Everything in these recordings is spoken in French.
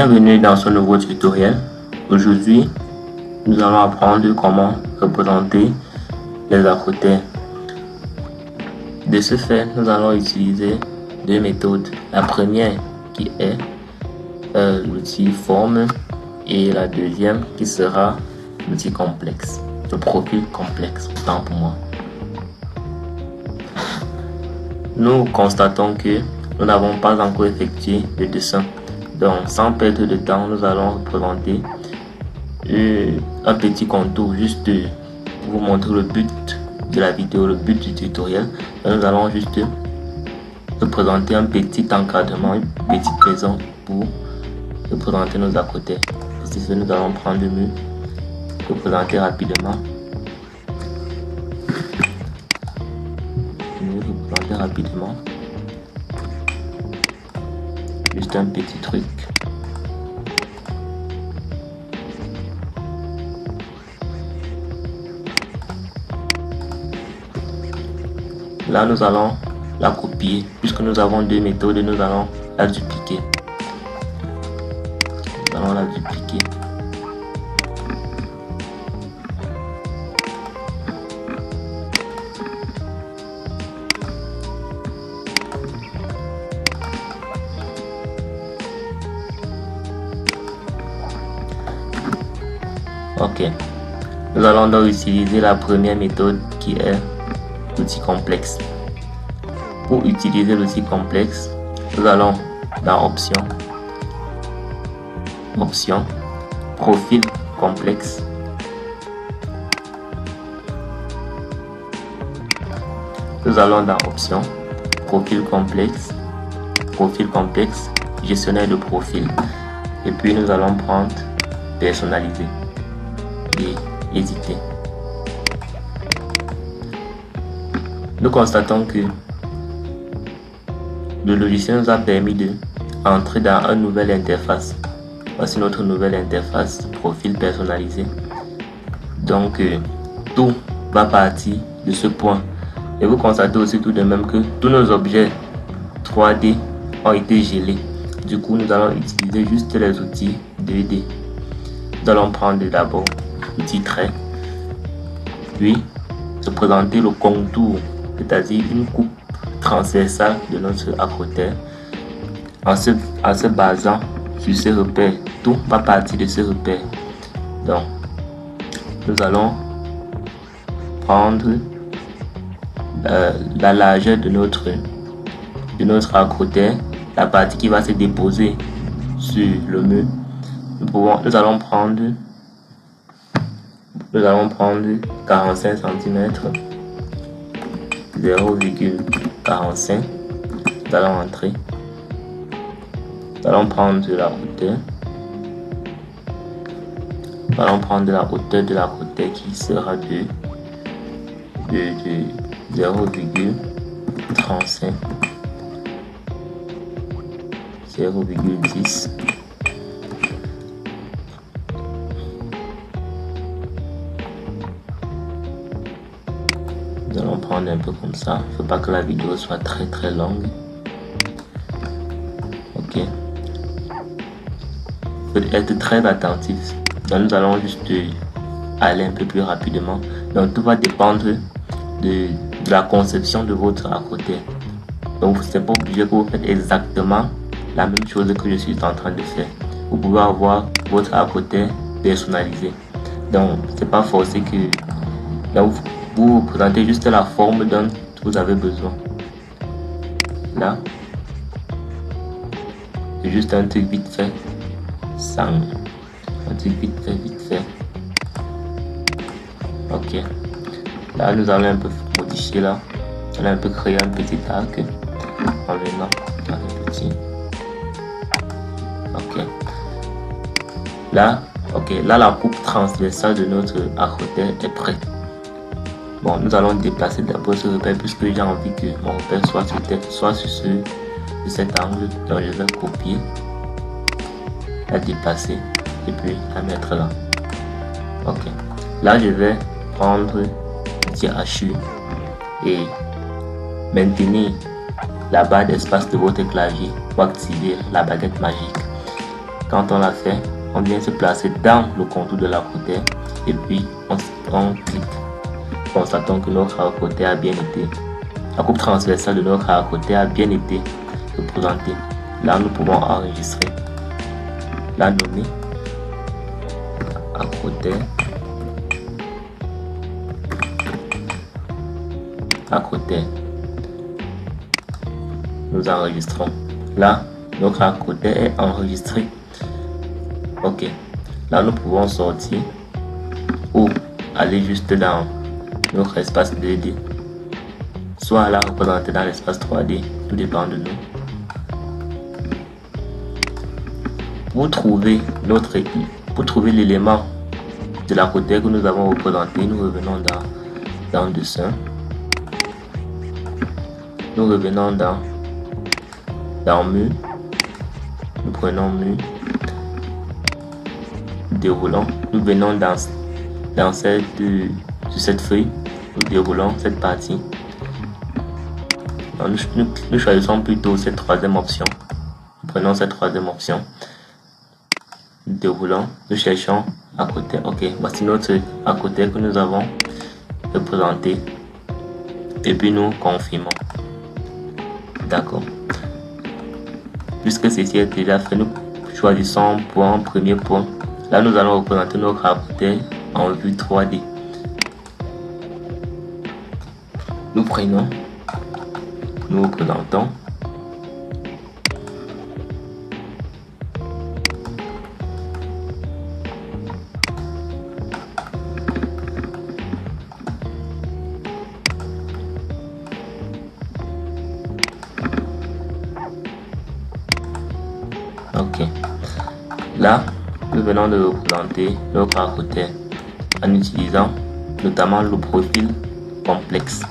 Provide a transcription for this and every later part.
Bienvenue dans ce nouveau tutoriel. Aujourd'hui, nous allons apprendre comment représenter les acrotères. De ce fait, nous allons utiliser deux méthodes. La première qui est l'outil forme et la deuxième qui sera l'outil complexe, le profil complexe, autant pour moi. Nous constatons que nous n'avons pas encore effectué le dessin. Donc, sans perdre de temps, nous allons représenter un petit contour juste pour vous montrer le but de la vidéo, le but du tutoriel. Donc, nous allons juste représenter un petit encadrement, une petite maison pour représenter nos acrotères. Pour ce faire, nous allons prendre le mur, représenter rapidement. Juste un petit truc. Là, nous allons la copier. Puisque nous avons deux méthodes, nous allons la dupliquer. Nous allons la dupliquer. Ok, nous allons donc utiliser la première méthode qui est l'outil complexe. Pour utiliser l'outil complexe, nous allons dans option, profil complexe. Nous allons dans option, profil complexe, gestionnaire de profil. Et puis nous allons prendre personnaliser. Et éditer. Nous constatons que le logiciel nous a permis d'entrer dans une nouvelle interface. Voici notre nouvelle interface, profil personnalisé. Donc tout va partir de ce point. Et vous constatez aussi tout de même que tous nos objets 3D ont été gelés. Du coup, nous allons utiliser juste les outils 2D. Nous allons prendre d'abord l'outil trait, puis représenter le contour, c'est-à-dire une coupe transversale de notre acrotère. En se basant sur ces repères, tout va partir de ces repères. Donc, nous allons prendre la largeur de notre acrotère, la partie qui va se déposer sur le mur. Nous allons prendre 45 cm, 0,45. Nous allons entrer. Nous allons prendre la hauteur. Nous allons prendre la hauteur de la hauteur qui sera de 0,35, 0,10. Nous allons prendre un peu comme ça. Il ne faut pas que la vidéo soit très longue. Ok. Il faut être très attentif. Donc nous allons juste aller un peu plus rapidement. Donc tout va dépendre de la conception de votre acrotère. Donc c'est pas obligé que vous faites exactement la même chose que je suis en train de faire. Vous pouvez avoir votre acrotère personnalisé. Donc c'est pas forcé que vous présentez juste la forme dont vous avez besoin. Là, c'est juste un truc vite fait, un truc vite fait. Ok. Là, nous allons un peu modifier là. On allons un peu créer un petit arc en venant dans le petit. Ok. Là, la coupe transversale de notre acrotère est prête. Bon, nous allons déplacer d'abord ce repère puisque j'ai envie que mon repère soit sur cet angle. Donc je vais copier, la déplacer et puis la mettre là. Ok. Là je vais prendre l'outil HU et maintenir la barre d'espace de votre clavier pour activer la baguette magique. Quand on l'a fait, on vient se placer dans le contour de l'acrotère et puis on clique. Constatons que notre acrotère a bien été, la coupe transversale de notre acrotère a bien été représentée. Là, nous pouvons enregistrer, la nommer acrotère, acrotère. Nous enregistrons. Là, notre acrotère est enregistré. Ok. Là, nous pouvons sortir ou aller juste dans notre espace 2D, soit la représenter dans l'espace 3D, tout dépend de nous. Pour trouver l'élément de l'acrotère que nous avons représenté, nous revenons dans dessin. Nous revenons dans mur. Nous prenons mur, déroulant. Nous venons dans cette feuille. Nous déroulons cette partie. Nous choisissons plutôt cette troisième option. Nous prenons cette troisième option. Nous déroulons. Nous cherchons acrotère. Ok, voici notre acrotère que nous avons représenté. Et puis nous confirmons. D'accord. Puisque ceci est déjà fait, nous choisissons pour un premier point. Là, nous allons représenter notre acrotère en vue 3D. Nous prenons, nous représentons. Ok. Là, nous venons de représenter notre acrotère en utilisant notamment le profil complexe.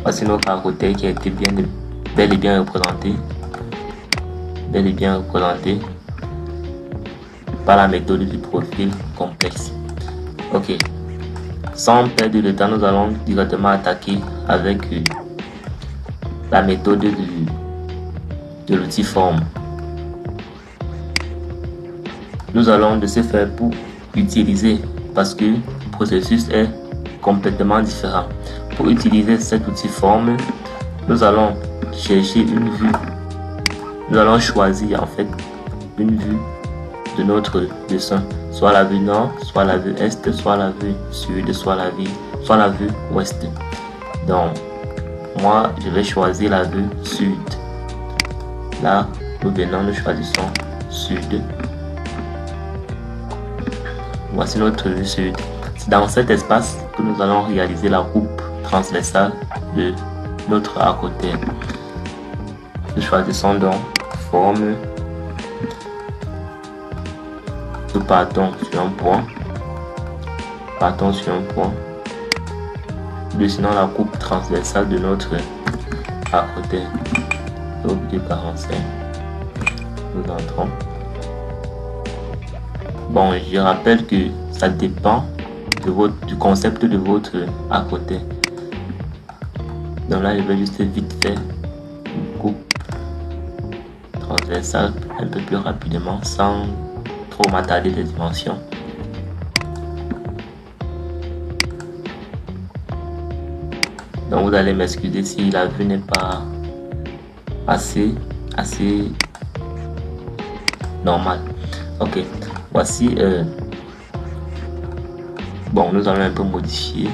Voici notre acrotère qui a été bel et bien représenté par la méthode du profil complexe. Ok. Sans perdre de temps, nous allons directement attaquer avec la méthode de l'outil forme. Nous allons de ce faire pour utiliser, parce que le processus est complètement différent. Pour utiliser cet outil forme, nous allons chercher une vue. Nous allons choisir en fait une vue de notre dessin, soit la vue nord, soit la vue est, soit la vue sud, soit la vue ouest. Donc moi je vais choisir la vue sud. Là nous choisissons sud. Voici notre vue sud. C'est dans cet espace que nous allons réaliser la coupe transversale de notre acrotère. Nous choisissons donc forme. Nous partons sur un point. Nous dessinons la coupe transversale de notre acrotère. Au bout de 45. Nous entrons. Bon, je rappelle que ça dépend du concept de votre acrotère. Donc là, je vais juste vite faire une coupe transversale un peu plus rapidement sans trop m'attarder des dimensions. Donc vous allez m'excuser si la vue n'est pas assez normale. Ok. Voici, bon, nous allons un peu modifier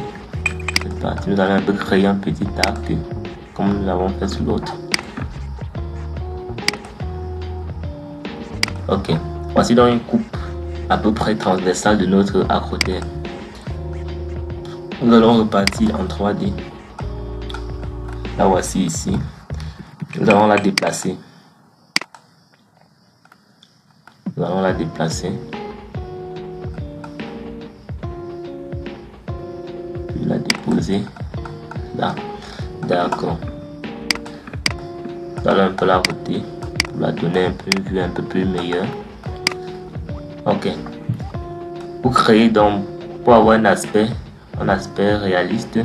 cette partie. Nous allons un peu créer un petit arc comme nous l'avons fait sur l'autre. Ok, voici donc une coupe à peu près transversale de notre acrotère. Nous allons repartir en 3D. La voici ici. Nous allons la déplacer. Nous allons la déplacer. Puis la déposer là. D'accord. Nous allons un peu la roter pour la donner une vue un peu plus meilleure. Ok. Pour créer donc, pour avoir un aspect réaliste,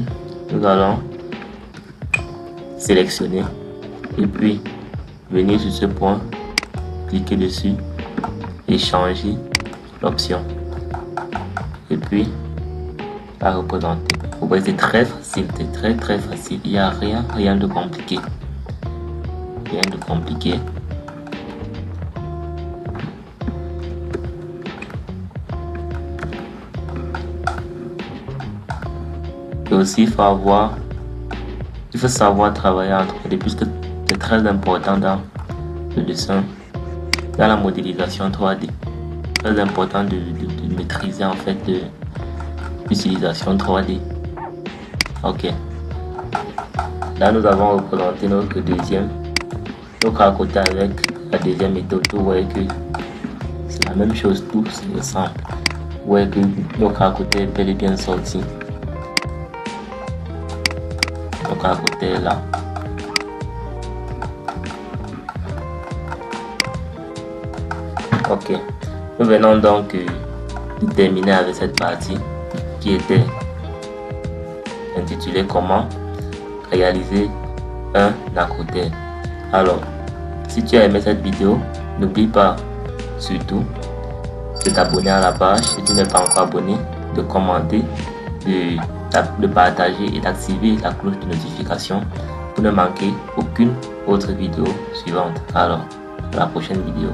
nous allons sélectionner et puis venir sur ce point, cliquer dessus et changer l'option. Et puis, la représenter. Vous voyez, c'est très facile, c'est très facile. Il n'y a rien de compliqué. Rien de compliqué. Et aussi, il faut savoir travailler entre les, puisque c'est très important dans le dessin, dans la modélisation 3D. Très important de maîtriser en fait l'utilisation 3D. Ok. Là, nous avons représenté notre à côté avec la deuxième méthode. Vous voyez que c'est la même chose, tout se ressemble. Vous voyez que notre à côté est bel et bien sorti. Donc à côté là. Ok. Nous venons donc de terminer avec cette partie qui était intitulée comment réaliser un acrotère. Alors, si tu as aimé cette vidéo, n'oublie pas surtout de t'abonner à la page si tu n'es pas encore abonné, de commenter, de partager et d'activer la cloche de notification pour ne manquer aucune autre vidéo suivante. Alors, à la prochaine vidéo.